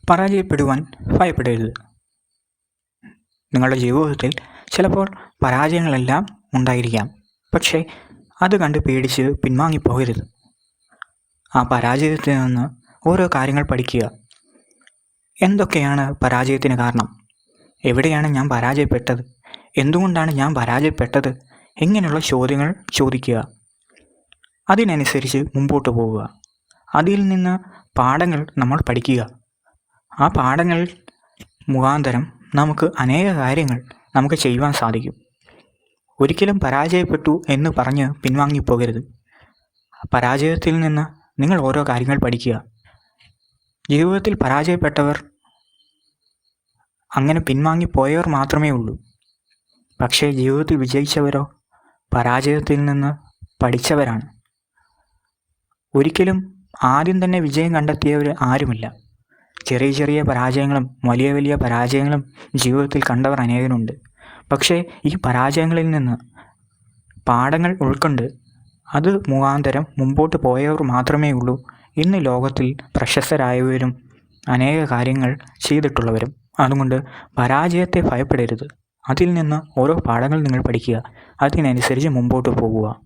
പരാജയപ്പെടുവാൻ ഭയപ്പെടരുത്. നിങ്ങളുടെ ജീവിതത്തിൽ ചിലപ്പോൾ പരാജയങ്ങളെല്ലാം ഉണ്ടായിരിക്കാം. പക്ഷേ അത് കണ്ട് പേടിച്ച് പിൻവാങ്ങിപ്പോകരുത്. ആ പരാജയത്തിൽ നിന്ന് ഓരോ കാര്യങ്ങൾ പഠിക്കുക. എന്തൊക്കെയാണ് പരാജയത്തിന് കാരണം? എവിടെയാണ് ഞാൻ പരാജയപ്പെട്ടത്? എന്തുകൊണ്ടാണ് ഞാൻ പരാജയപ്പെട്ടത്? ഇങ്ങനെയുള്ള ചോദ്യങ്ങൾ ചോദിക്കുക. അതിനനുസരിച്ച് മുമ്പോട്ട് പോവുക. അതിൽ നിന്ന് പാഠങ്ങൾ നമ്മൾ പഠിക്കുക. ആ പാഠങ്ങൾ മുഖാന്തരം നമുക്ക് അനേക കാര്യങ്ങൾ നമുക്ക് ചെയ്യുവാൻ സാധിക്കും. ഒരിക്കലും പരാജയപ്പെട്ടു എന്ന് പറഞ്ഞ് പിൻവാങ്ങിപ്പോകരുത്. പരാജയത്തിൽ നിന്ന് നിങ്ങൾ ഓരോ കാര്യങ്ങൾ പഠിക്കുക. ജീവിതത്തിൽ പരാജയപ്പെട്ടവർ, അങ്ങനെ പിൻവാങ്ങിപ്പോയവർ മാത്രമേ ഉള്ളൂ. പക്ഷേ ജീവിതത്തിൽ വിജയിച്ചവരോ പരാജയത്തിൽ നിന്ന് പഠിച്ചവരാണ്. ഒരിക്കലും ആദ്യം തന്നെ വിജയം കണ്ടെത്തിയവർ ആരുമില്ല. ചെറിയ ചെറിയ പരാജയങ്ങളും വലിയ വലിയ പരാജയങ്ങളും ജീവിതത്തിൽ കണ്ടവർ അനേകരുണ്ട്. പക്ഷേ ഈ പരാജയങ്ങളിൽ നിന്ന് പാഠങ്ങൾ ഉൾക്കൊണ്ട് അത് മുഖാന്തരം മുമ്പോട്ട് പോയവർ മാത്രമേ ഉള്ളൂ ഇന്ന് ലോകത്തിൽ പ്രശസ്തരായവരും അനേക കാര്യങ്ങൾ ചെയ്തിട്ടുള്ളവരും. അതുകൊണ്ട് പരാജയത്തെ ഭയപ്പെടരുത്. അതിൽ നിന്ന് ഓരോ പാഠങ്ങൾ നിങ്ങൾ പഠിക്കുക. അതിനനുസരിച്ച് മുമ്പോട്ട് പോകുക.